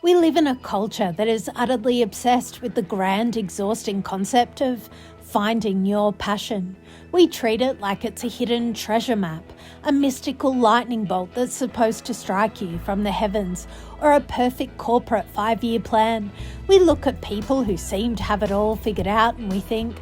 We live in a culture that is utterly obsessed with the grand, exhausting concept of finding your passion. We treat it like it's a hidden treasure map, a mystical lightning bolt that's supposed to strike you from the heavens, or a perfect corporate 5-year plan. We look at people who seem to have it all figured out and we think,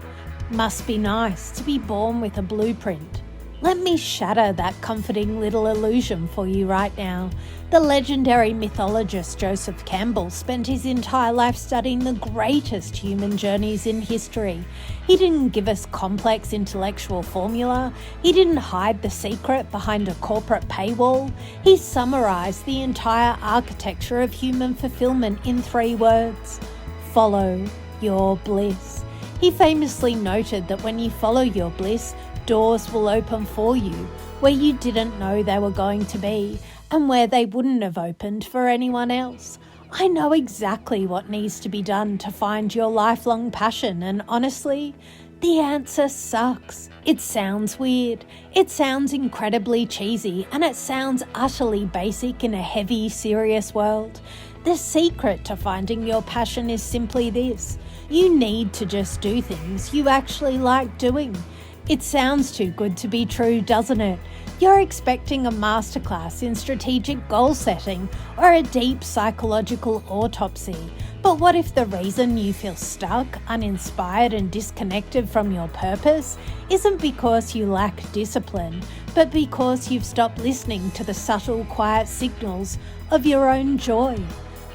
must be nice to be born with a blueprint. Let me shatter that comforting little illusion for you right now. The legendary mythologist Joseph Campbell spent his entire life studying the greatest human journeys in history. He didn't give us complex intellectual formula. He didn't hide the secret behind a corporate paywall. He summarized the entire architecture of human fulfillment in 3 words: follow your bliss. He famously noted that when you follow your bliss, doors will open for you where you didn't know they were going to be and where they wouldn't have opened for anyone else. I know exactly what needs to be done to find your lifelong passion, and honestly, the answer sucks. It sounds weird, it sounds incredibly cheesy, and it sounds utterly basic in a heavy, serious world. The secret to finding your passion is simply this: you need to just do things you actually like doing. It sounds too good to be true, doesn't it? You're expecting a masterclass in strategic goal setting or a deep psychological autopsy. But what if the reason you feel stuck, uninspired, and disconnected from your purpose isn't because you lack discipline, but because you've stopped listening to the subtle, quiet signals of your own joy?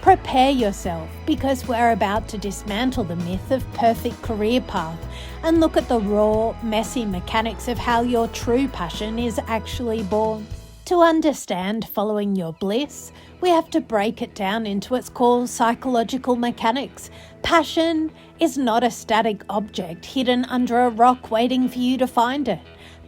Prepare yourself, because we're about to dismantle the myth of perfect career path and look at the raw, messy mechanics of how your true passion is actually born. To understand following your bliss, we have to break it down into its core psychological mechanics. Passion is not a static object hidden under a rock waiting for you to find it.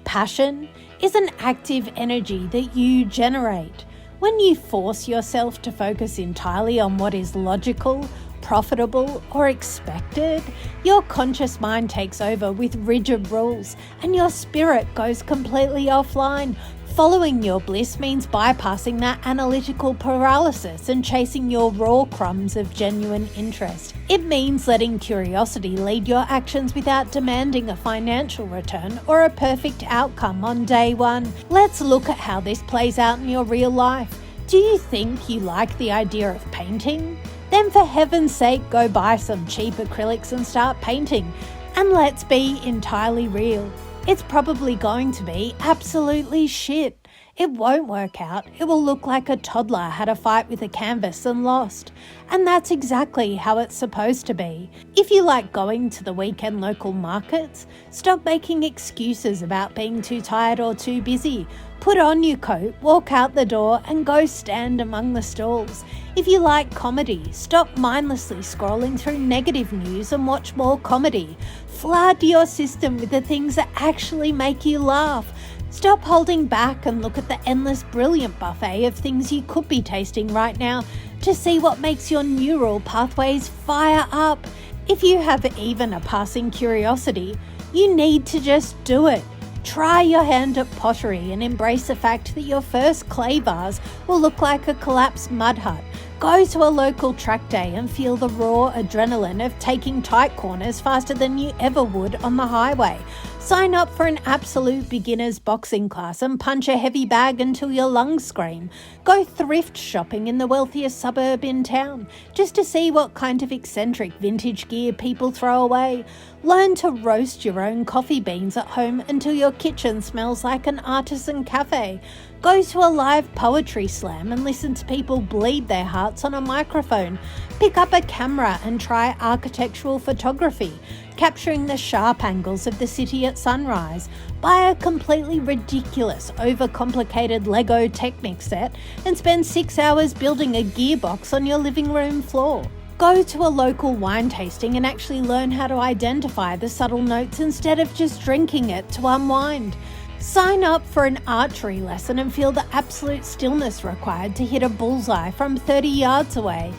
Passion is an active energy that you generate. When you force yourself to focus entirely on what is logical, profitable, or expected, your conscious mind takes over with rigid rules and your spirit goes completely offline. Following your bliss means bypassing that analytical paralysis and chasing your raw crumbs of genuine interest. It means letting curiosity lead your actions without demanding a financial return or a perfect outcome on day one. Let's look at how this plays out in your real life. Do you think you like the idea of painting? Then for heaven's sake, go buy some cheap acrylics and start painting. And let's be entirely real. It's probably going to be absolutely shit. It won't work out. It will look like a toddler had a fight with a canvas and lost. And that's exactly how it's supposed to be. If you like going to the weekend local markets, stop making excuses about being too tired or too busy. Put on your coat, walk out the door, and go stand among the stalls. If you like comedy, stop mindlessly scrolling through negative news and watch more comedy. Flood your system with the things that actually make you laugh. Stop holding back and look at the endless brilliant buffet of things you could be tasting right now to see what makes your neural pathways fire up. If you have even a passing curiosity, you need to just do it. Try your hand at pottery and embrace the fact that your first clay vase will look like a collapsed mud hut. Go to a local track day and feel the raw adrenaline of taking tight corners faster than you ever would on the highway. Sign up for an absolute beginner's boxing class and punch a heavy bag until your lungs scream. Go thrift shopping in the wealthiest suburb in town just to see what kind of eccentric vintage gear people throw away. Learn to roast your own coffee beans at home until your kitchen smells like an artisan cafe. Go to a live poetry slam and listen to people bleed their hearts on a microphone. Pick up a camera and try architectural photography, capturing the sharp angles of the city at sunrise. Buy a completely ridiculous, overcomplicated Lego Technic set and spend 6 hours building a gearbox on your living room floor. Go to a local wine tasting and actually learn how to identify the subtle notes instead of just drinking it to unwind. Sign up for an archery lesson and feel the absolute stillness required to hit a bullseye from 30 yards away.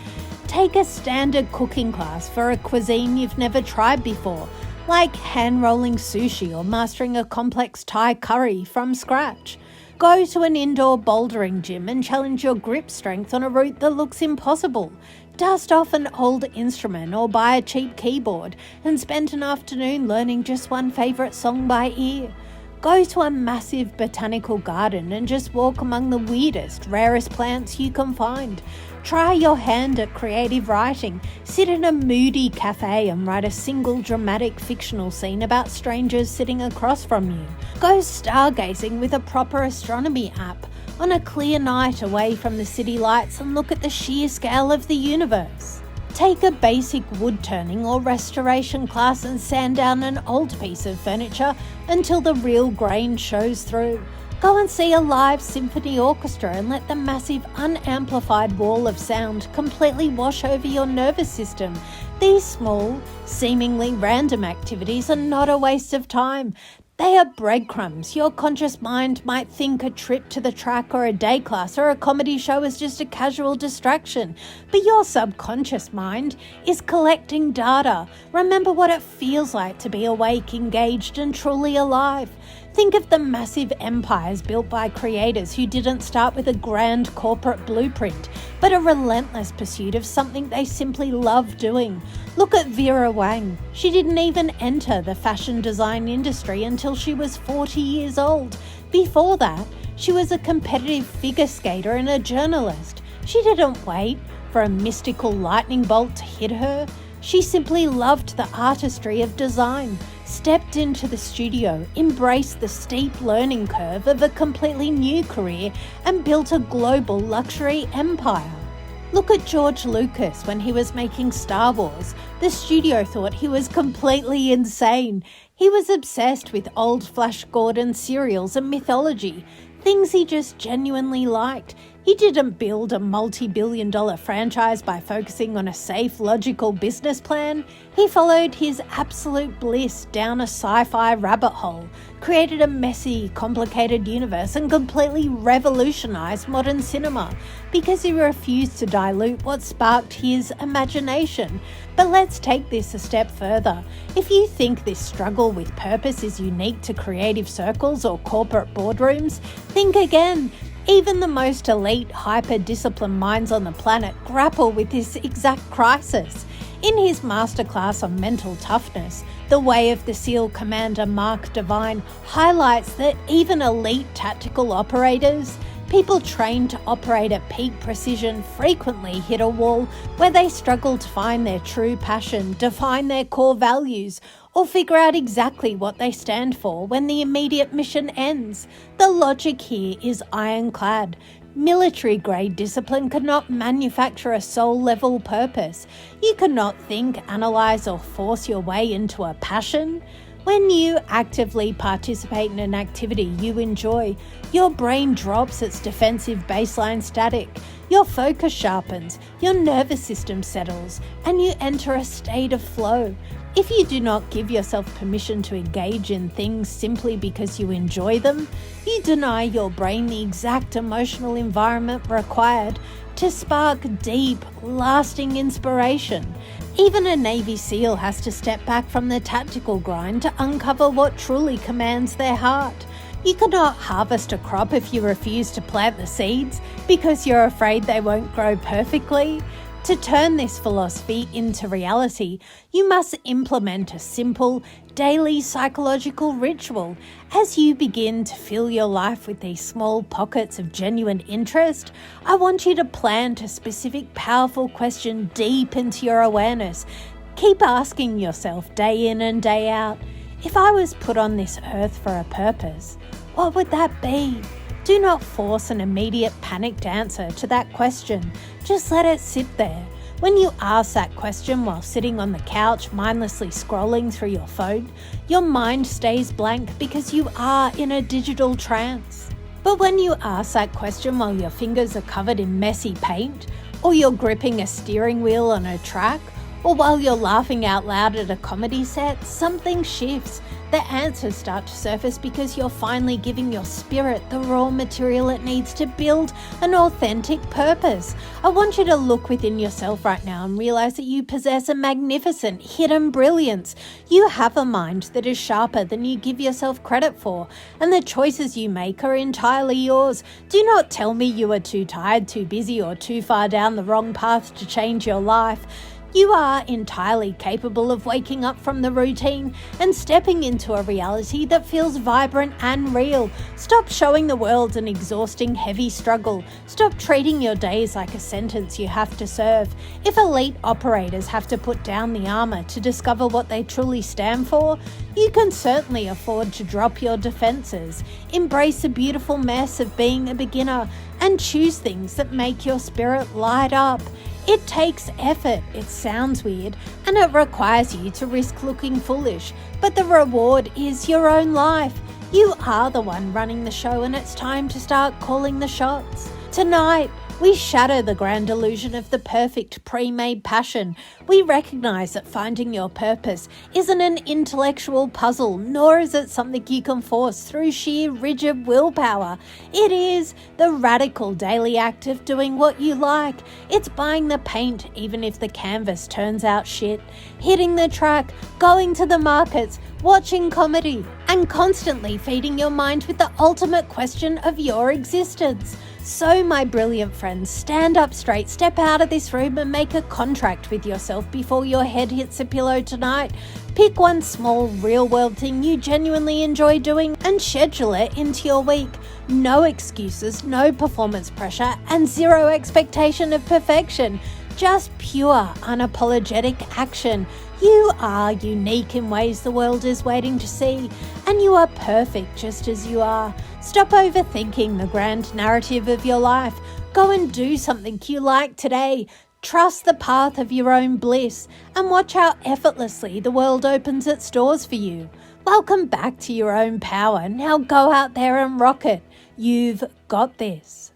Take a standard cooking class for a cuisine you've never tried before, like hand-rolling sushi or mastering a complex Thai curry from scratch. Go to an indoor bouldering gym and challenge your grip strength on a route that looks impossible. Dust off an old instrument or buy a cheap keyboard and spend an afternoon learning just one favourite song by ear. Go to a massive botanical garden and just walk among the weirdest, rarest plants you can find. Try your hand at creative writing. Sit in a moody cafe and write a single dramatic fictional scene about strangers sitting across from you. Go stargazing with a proper astronomy app on a clear night away from the city lights and look at the sheer scale of the universe. Take a basic wood turning or restoration class and sand down an old piece of furniture until the real grain shows through. Go and see a live symphony orchestra and let the massive unamplified wall of sound completely wash over your nervous system. These small, seemingly random activities are not a waste of time. They are breadcrumbs. Your conscious mind might think a trip to the track or a day class or a comedy show is just a casual distraction, but your subconscious mind is collecting data. Remember what it feels like to be awake, engaged, and truly alive. Think of the massive empires built by creators who didn't start with a grand corporate blueprint, but a relentless pursuit of something they simply love doing. Look at Vera Wang. She didn't even enter the fashion design industry until she was 40 years old. Before that, she was a competitive figure skater and a journalist. She didn't wait for a mystical lightning bolt to hit her. She simply loved the artistry of design, stepped into the studio, embraced the steep learning curve of a completely new career, and built a global luxury empire. Look at George Lucas when he was making Star Wars. The studio thought he was completely insane. He was obsessed with old Flash Gordon serials and mythology, things he just genuinely liked. He didn't build a multi-billion-dollar franchise by focusing on a safe, logical business plan. He followed his absolute bliss down a sci-fi rabbit hole, created a messy, complicated universe, and completely revolutionized modern cinema because he refused to dilute what sparked his imagination. But let's take this a step further. If you think this struggle with purpose is unique to creative circles or corporate boardrooms, think again. Even the most elite, hyper-disciplined minds on the planet grapple with this exact crisis. In his masterclass on mental toughness, The Way of the SEAL Commander Mark Devine highlights that even elite tactical operators, people trained to operate at peak precision, frequently hit a wall where they struggle to find their true passion, define their core values, or figure out exactly what they stand for when the immediate mission ends. The logic here is ironclad. Military-grade discipline cannot manufacture a soul-level purpose. You cannot think, analyze, or force your way into a passion. When you actively participate in an activity you enjoy, your brain drops its defensive baseline static, your focus sharpens, your nervous system settles, and you enter a state of flow. If you do not give yourself permission to engage in things simply because you enjoy them, you deny your brain the exact emotional environment required to spark deep, lasting inspiration. Even a Navy SEAL has to step back from the tactical grind to uncover what truly commands their heart. You cannot harvest a crop if you refuse to plant the seeds because you're afraid they won't grow perfectly. To turn this philosophy into reality, you must implement a simple, daily psychological ritual. As you begin to fill your life with these small pockets of genuine interest, I want you to plant a specific, powerful question deep into your awareness. Keep asking yourself day in and day out, if I was put on this earth for a purpose, what would that be? Do not force an immediate panicked answer to that question. Just let it sit there. When you ask that question while sitting on the couch mindlessly scrolling through your phone, your mind stays blank because you are in a digital trance. But when you ask that question while your fingers are covered in messy paint, or you're gripping a steering wheel on a track, or while you're laughing out loud at a comedy set, something shifts. The answers start to surface because you're finally giving your spirit the raw material it needs to build an authentic purpose. I want you to look within yourself right now and realize that you possess a magnificent hidden brilliance. You have a mind that is sharper than you give yourself credit for, and the choices you make are entirely yours. Do not tell me you are too tired, too busy, or too far down the wrong path to change your life. You are entirely capable of waking up from the routine and stepping into a reality that feels vibrant and real. Stop showing the world an exhausting, heavy struggle. Stop treating your days like a sentence you have to serve. If elite operators have to put down the armor to discover what they truly stand for, you can certainly afford to drop your defenses. Embrace the beautiful mess of being a beginner and choose things that make your spirit light up. It takes effort, it sounds weird, and it requires you to risk looking foolish, but the reward is your own life. You are the one running the show, and it's time to start calling the shots. Tonight, we shatter the grand illusion of the perfect pre-made passion. We recognize that finding your purpose isn't an intellectual puzzle, nor is it something you can force through sheer rigid willpower. It is the radical daily act of doing what you like. It's buying the paint even if the canvas turns out shit, hitting the track, going to the markets, watching comedy, and constantly feeding your mind with the ultimate question of your existence. So, my brilliant friends, stand up straight, step out of this room and make a contract with yourself before your head hits the pillow tonight. Pick one small, real-world thing you genuinely enjoy doing and schedule it into your week. No excuses, no performance pressure, and zero expectation of perfection. Just pure, unapologetic action. You are unique in ways the world is waiting to see, and you are perfect just as you are. Stop overthinking the grand narrative of your life. Go and do something you like today. Trust the path of your own bliss and watch how effortlessly the world opens its doors for you. Welcome back to your own power. Now go out there and rock it. You've got this.